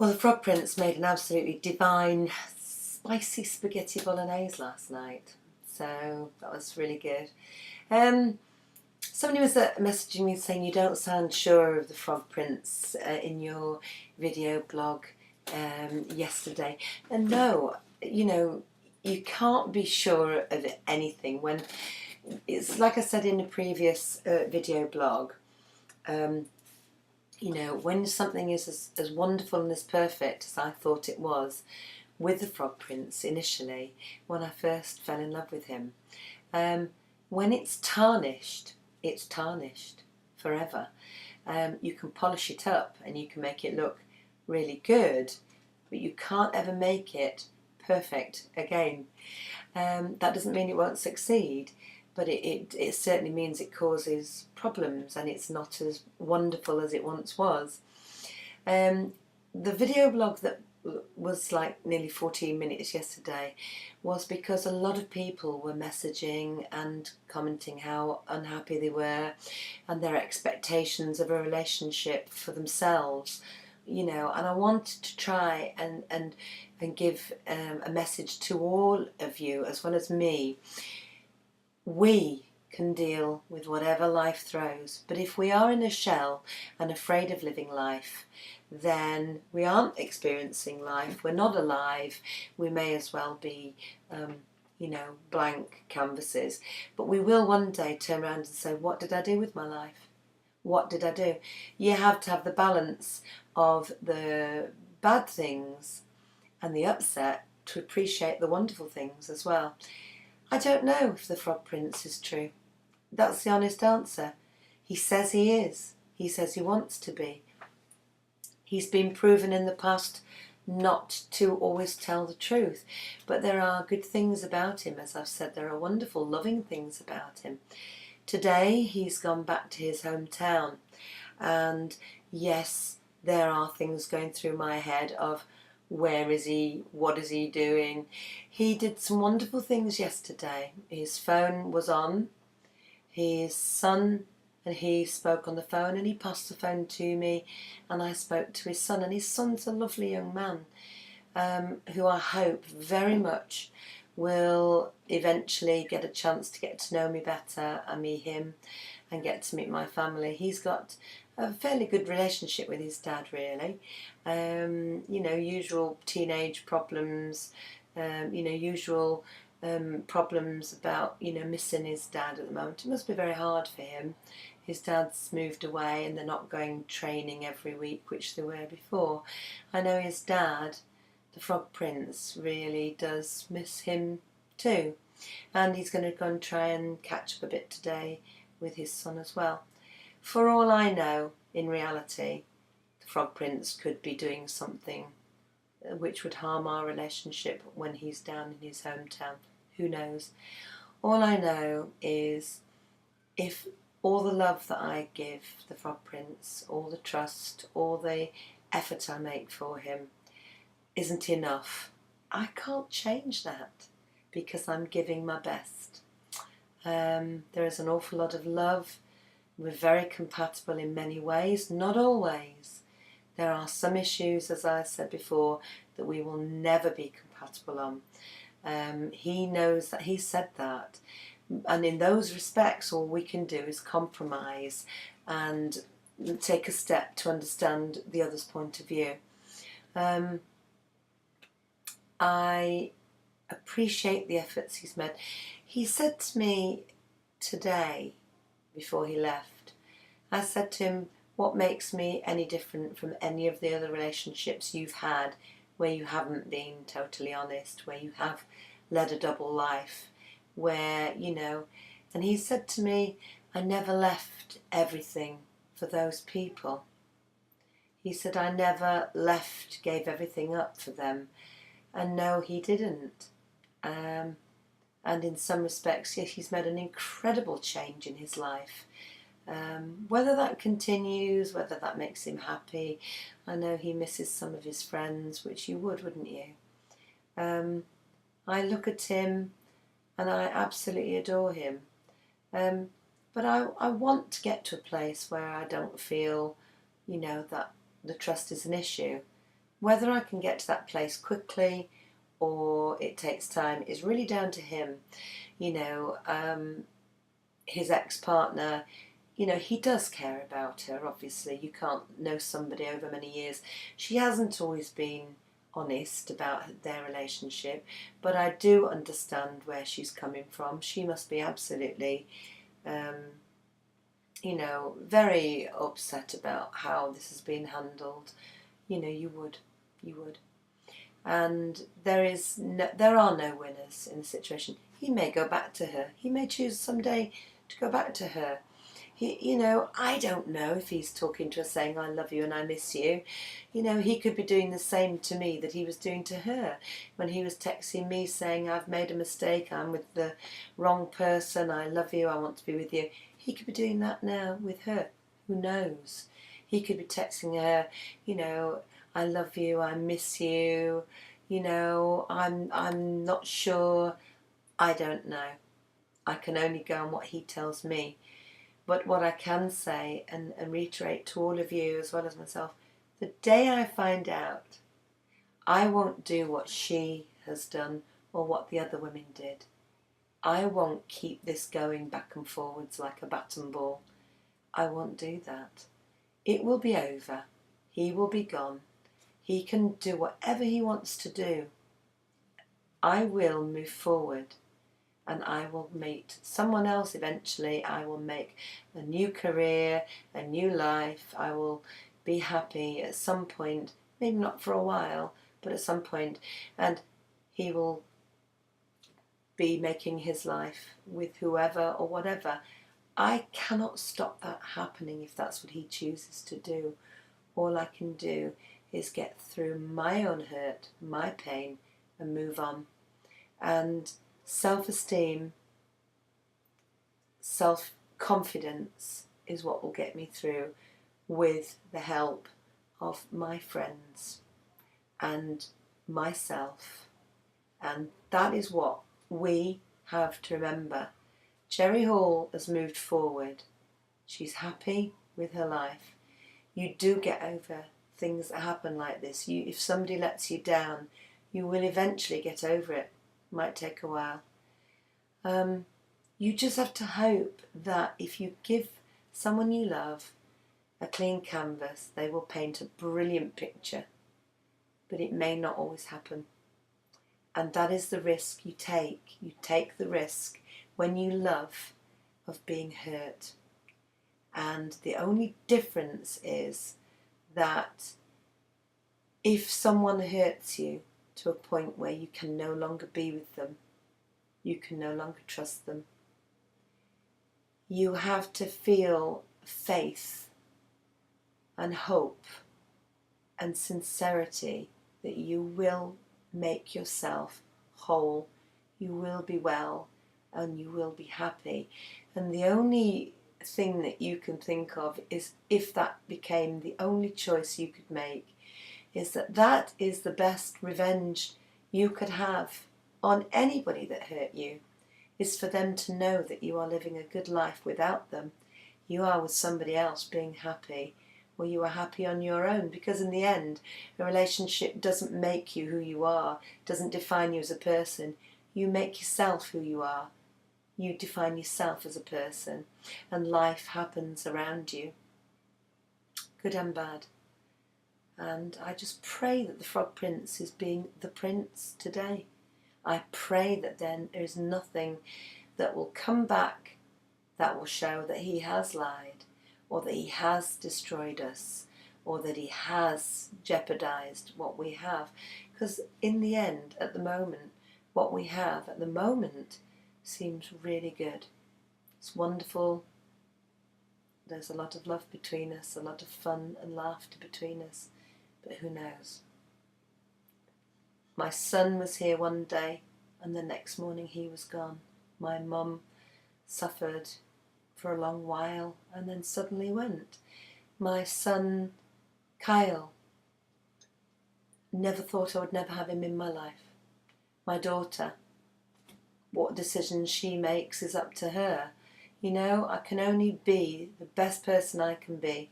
Well, the Frog Prince made an absolutely divine spicy spaghetti bolognese last night, so that was really good. Somebody was messaging me saying you don't sound sure of the Frog Prince in your video blog yesterday. And no, you can't be sure of anything when it's like I said in the previous video blog. When something is as wonderful and as perfect as I thought it was with the Frog Prince initially, when I first fell in love with him, when it's tarnished forever. You can polish it up and you can make it look really good, but you can't ever make it perfect again. That doesn't mean it won't succeed, but it certainly means it causes problems and it's not as wonderful as it once was. The video blog that was like nearly 14 minutes yesterday was because a lot of people were messaging and commenting how unhappy they were and their expectations of a relationship for themselves, and I wanted to try and give a message to all of you as well as me. We can deal with whatever life throws, but if we are in a shell and afraid of living life, then we aren't experiencing life, we're not alive, we may as well be blank canvases. But we will one day turn around and say, what did I do with my life? What did I do? You have to have the balance of the bad things and the upset to appreciate the wonderful things as well. I don't know if the Frog Prince is true. That's the honest answer. He says he is. He says he wants to be. He's been proven in the past not to always tell the truth. But there are good things about him. As I've said, there are wonderful, loving things about him. Today, he's gone back to his hometown. And yes, there are things going through my head of, where is he? What is he doing? He did some wonderful things yesterday. His phone was on. His son and he spoke on the phone and he passed the phone to me and I spoke to his son. And his son's a lovely young man who I hope very much will eventually get a chance to get to know me better and me him and get to meet my family. He's got a fairly good relationship with his dad, really. Usual teenage problems, usual problems about, missing his dad at the moment. It must be very hard for him. His dad's moved away and they're not going training every week, which they were before. I know his dad, the Frog Prince, really does miss him too. And he's going to go and try and catch up a bit today with his son as well. For all I know, in reality, the Frog Prince could be doing something which would harm our relationship when he's down in his hometown. Who knows? All I know is if all the love that I give the Frog Prince, all the trust, all the effort I make for him isn't enough, I can't change that because I'm giving my best. There is an awful lot of love. We're very compatible in many ways, not always. There are some issues, as I said before, that we will never be compatible on. He knows that, he said that. And in those respects, all we can do is compromise and take a step to understand the other's point of view. I appreciate the efforts he's made. He said to me today, before he left, I said to him, what makes me any different from any of the other relationships you've had where you haven't been totally honest, where you have led a double life, where, and he said to me, I never left everything for those people. He said, I never gave everything up for them. And no, he didn't. And in some respects, yes, he's made an incredible change in his life. Whether that continues, whether that makes him happy, I know he misses some of his friends, which you would, wouldn't you? I look at him and I absolutely adore him. But I want to get to a place where I don't feel, that the trust is an issue. Whether I can get to that place quickly or it takes time is really down to him. You know, his ex-partner, you know, he does care about her, obviously. You can't know somebody over many years. She hasn't always been honest about their relationship, but I do understand where she's coming from. She must be absolutely, you know, very upset about how this has been handled. You know, you would. And there are no winners in the situation. He may go back to her. He may choose someday to go back to her. You know, I don't know if he's talking to her saying, I love you and I miss you. You know, he could be doing the same to me that he was doing to her. When he was texting me saying, I've made a mistake, I'm with the wrong person, I love you, I want to be with you. He could be doing that now with her. Who knows? He could be texting her, you know, I love you, I miss you, you know, I'm not sure, I don't know. I can only go on what he tells me. But what I can say and reiterate to all of you as well as myself, the day I find out, I won't do what she has done or what the other women did. I won't keep this going back and forwards like a bat and ball. I won't do that. It will be over. He will be gone. He can do whatever he wants to do. I will move forward. And I will meet someone else eventually. I will make a new career, a new life. I will be happy at some point, maybe not for a while, but at some point. And he will be making his life with whoever or whatever. I cannot stop that happening if that's what he chooses to do. All I can do is get through my own hurt, my pain, and move on. And self-esteem, self-confidence is what will get me through, with the help of my friends and myself. And that is what we have to remember. Cherry Hall has moved forward. She's happy with her life. You do get over things that happen like this. If somebody lets you down, you will eventually get over it. Might take a while. You just have to hope that if you give someone you love a clean canvas, they will paint a brilliant picture. But it may not always happen. And that is the risk you take. You take the risk when you love of being hurt. And the only difference is that if someone hurts you to a point where you can no longer be with them, you can no longer trust them, you have to feel faith and hope and sincerity that you will make yourself whole, you will be well, and you will be happy. And the only thing that you can think of is, if that became the only choice you could make, is that is the best revenge you could have on anybody that hurt you, is for them to know that you are living a good life without them. You are with somebody else being happy, or you are happy on your own, because in the end, a relationship doesn't make you who you are, doesn't define you as a person. You make yourself who you are. You define yourself as a person, and life happens around you, good and bad. And I just pray that the Frog Prince is being the prince today. I pray that then there is nothing that will come back that will show that he has lied, or that he has destroyed us, or that he has jeopardized what we have. Because in the end, at the moment, what we have at the moment seems really good. It's wonderful. There's a lot of love between us, a lot of fun and laughter between us. But who knows? My son was here one day, and the next morning he was gone. My mum suffered for a long while and then suddenly went. My son Kyle, never thought I would never have him in my life. My daughter, what decisions she makes is up to her. You know, I can only be the best person I can be.